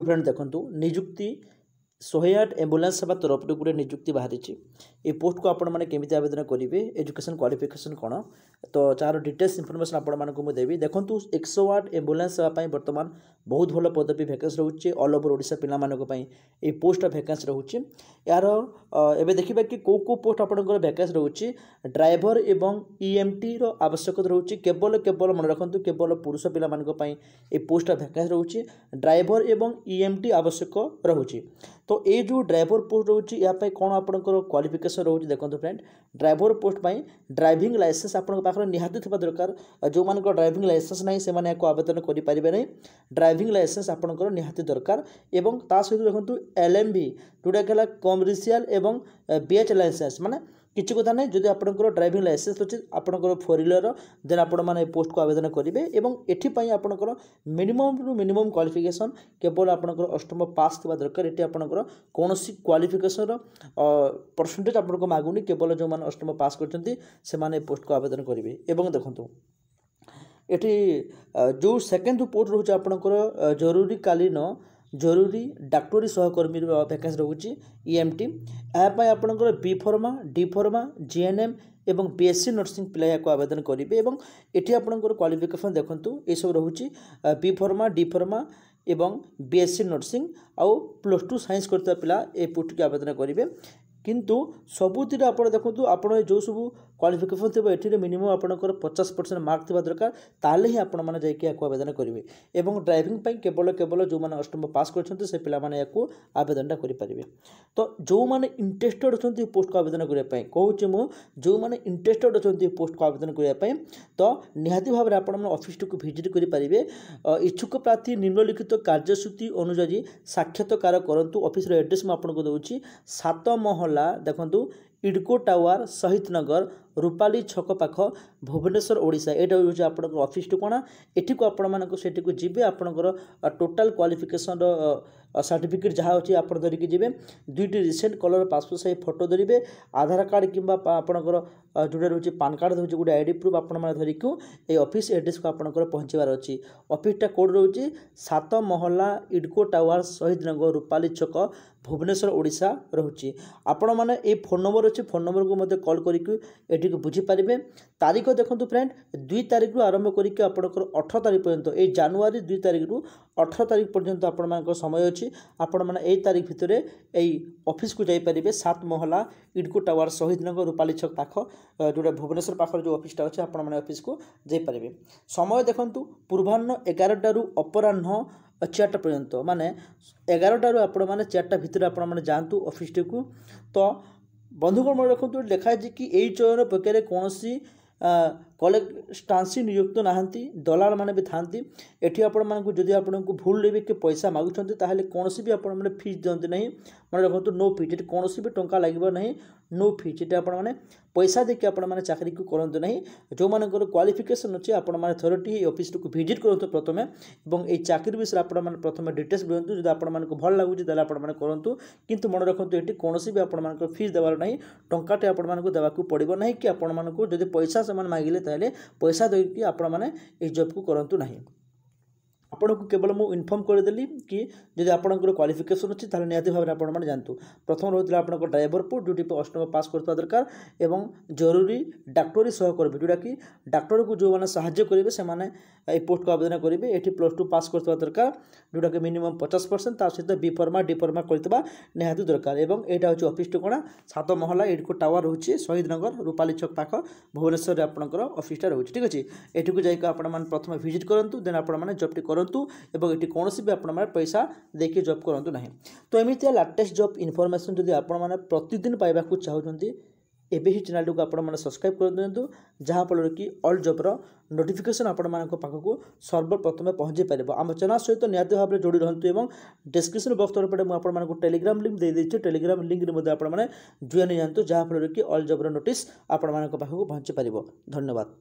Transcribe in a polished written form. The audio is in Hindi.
फ्रेंड देखंतु नियुक्ति 108 एम्बुलेंस सेवा तरफ गोटे नियुक्ति बाहरी ये पोस्ट को आपण मैंने केमी आवेदन करेंगे एजुकेशन क्वालिफिकेशन कौन तो चार डिटेल्स इनफॉरमेशन आपण मानक मुझे देखूँ 108 एम्बुलेंस सेवा बर्तमान बहुत भल पदवी वैकेंसी रोचे ऑल ओवर ओडिशा पिलामानक ये पोस्ट वैकेंसी रोचे यार एवं देखा कि कौ कौ पोस्ट आपंकर वैकेंसी रोचे ड्राइवर एवं ईएमटी आवश्यकता रोचे केवल केवल मन रखु केवल पुरुष पिलामानक ये पोस्ट वैकेंसी रोचे ड्राइवर एवं ईएमटी आवश्यक रोचे तो ये जो ड्राइवर पोस्ट रोचे यहाँ कौन आपंकर क्वालिफिकेशन रोचे देखो फ्रेंड ड्राइवर पोस्ट पर ड्राइविंग लाइसेंस आपन पाखरे निहाती थिबा दरकार जो मान ड्राइविंग लाइसेंस नहीं से माने को आवेदन करि परिबे नहीं ड्राइविंग लाइसेंस आपनकर निहाती दरकार एवं ता सहित देखंतु एलएमवी जोटा कहला कमर्शियल एवं बीएच लाइसेंस माने किसी कथा नहीं जदि आपनकर ड्राइविंग लाइसेंस अच्छे आपनकर 4 व्हीलर देन आपण माने पोस्ट को आवेदन करेंगे एवं एठी पई आपनकर मिनिमम रु मिनिमम क्वालिफिकेशन केवल आपनकर अष्टम पास थिबा दरकार एठी आपनकर कोनोसी क्वालिफिकेशन परसेंटेज आपनको मागुनी केवल जो माने अष्टम पास करछंती से माने पोस्ट को आवेदन करेंगे एवं देखंतु एठी जो सेकेंड जो पोस्ट रोचे आपनकर जरूरी डाक्टरी सहकर्मी वैकेंसी रोचे ईएमटी यापाई आपनकर B pharma D pharma GNM एवं बीएससी नर्सिंग पिला या आवेदन करेंगे एवं एटी आपनकर क्वालिफिकेशन देखंतु ये सब रोचे बी फार्मा डी फार्मा एवं बीएससी नर्सिंग आउ +2 साइंस करता पिला ए पोस्ट के आवेदन करेंगे किंतु सबुति आप देखो आप जो सब क्वालिफिकेशन थी ये मिनिमम आपंकर 50% मार्क थी दरकार ताले ही आपण मैंने जाकि आवेदन करेंगे एवं ड्राइविंग पर केवल केवल जो मैंने अष्टम पास करते से पिलाने आवेदनटा करेंगे तो जो मैंने इंटरेस्टेड अच्छा पोस्ट को आवेदन करने कहूँ मुझे जो मैंने इंटरेस्टेड अच्छा पोस्ट को आवेदन करने तो निहाती भाव में आप ऑफिस को विजिट करेंगे इच्छुक प्रार्थी निम्नलिखित कार्यसूची अनुजाई साक्षात्कार करूँ ऑफिस एड्रेस मुझे दूसरी 7 महला देखंतु इडको टावर शहीद नगर रूपाली छक पाख भुवनेश्वर ओडिशा एटा होची आपनकर ऑफिस ठिकाना एठी को आपण मानको सेठी को जिबे आपनकर टोटल क्वालिफिकेशन सर्टिफिकेट जहाँ अच्छी आप धरिकी जी 2टी recent colour passport size photo धरवे आधार कार्ड किंबा आपनकर जोटा रोचे पान कार्ड रोचे गोटे आईडी प्रूफ आपण माने धरिकु ए ऑफिस एड्रेस को आपनकर पहुँचबार अच्छी ऑफिसटा कोड रोचे 7 महला इडको टावर शहीद नगर रूपाली छक भुवनेश्वर ओडिशा रोचे आपण माने ए फोन नंबर अच्छे फोन नंबर को मते कॉल करिकु एठी को बुझी पारिबे तारीख देखंतु फ्रेंड 2 तारीख रु आरंभ करिकु आपनकर 18 तारीख पर्यंत ए जनवरी 2 तारीख रु 18 तारीख पर्यंत आपण मानकर समय अच्छी आपण माने 1 तारीख भितर ए ऑफिस को जाई पारिबे 7 महला इडको टावर शहीद नगर रूपाली छक पाख जोटा भुवनेश्वर पाखर जो ऑफिसटा अच्छे आपण माने ऑफिस को जाई पारिबे समय देखंतु पूर्वाह्न 11टा रु अपराह्न 4टा पर्यंत माने 11टा रु आपण माने 4टा भितर आपण माने जांतु ऑफिस को तो बंधुगण मन रखु लिखा है कि यही चयन प्रक्रिया कौन सी कलेक्टांसी नियुक्त नहांती दलाल माने भी थांती एठी आपण मानकु जदि आपण को भूल लेबे कि पैसा मागुछंती ताहले कोनोसी भी आपण माने फीस दियंती नहीं मन रखु नो फीस एठी कोनोसी भी टंका लागिबो नहीं नो फीस एठी आपण माने पैसा देके आपण माने चाकरी को करंतु नहीं जो मानकर क्वालिफिकेशन अछि आपण माने थोरटी ऑफिस को विजिट करंतु प्रथमे एवं ए चाकरी विषय आपण माने प्रथमे डिटेल्स दियंतु जदि आपण मानकु भल लागुछि ताले आपण माने करंतु किंतु मन रखंतु एठी कोनोसी भी आपण मानकर फीस देबार नहीं टंकाटे आपण मानकु देबाकू पड़िबो नहीं कि आपण मानकु जदि पैसा समान मागिले ताले पैसा देकी आपण माने ए जॉब को करंतु नहीं आपन को केवल मु इन्फॉर्म करदेली कि जदि आपनकर क्वालिफिकेशन अच्छी ताले निहाती भाव आपण माने जानतु प्रथम रहउतला आपनकर ड्राइवर पोस्ट ड्यूटी पे अष्टम पास करता दरकार एवं जरूरी डाक्टरी सहकर्मी जोटा कि डाक्टर को जो माने सहाय्य करेंगे से माने ए पोस्ट को आवेदन करेंगे एठी +2 पास करता दरकार जोटा कि मिनिमम 50% ता सहित बी फार्मा डी फार्मा करतबा निहाती दरकार एवं एटा होची ऑफिस ठिकाना 7 महला इडको टावर होची शहीद नगर रूपाली छक पाख भुवनेश्वर आपनकर ऑफिसटा रहउची ठीक अछि एठी को जाई आपण माने प्रथम विजिट करंतु देन आपण माने जॉब टी करंतु एवं एठी कोनोसी भी आपण माने पैसा देके जॉब करंतु नाही तो एमितिया लेटेस्ट जॉब इन्फॉर्मेशन जदि आपण माने प्रतिदिन पाइबा को चाहउछंती एबे ही चैनल को आपण माने सब्सक्राइब कर दियंतु जहाँ फल कि ऑल जॉब नोटिफिकेशन आपण मानक पाखक सर्वप्रथमे पहुँची पार आम चैनल सहित निहाती भाव में जोड़ी रहतु एवं डिस्क्रिप्शन बॉक्स तरफ मैं आपण मानक टेलीग्राम लिंक दे देछि टेलीग्राम लिंक रे आपण माने जॉइन जानतु जहाँ फल कि ऑल जॉब नोटिस आपण मानक पाखक पहुँची पार धन्यवाद।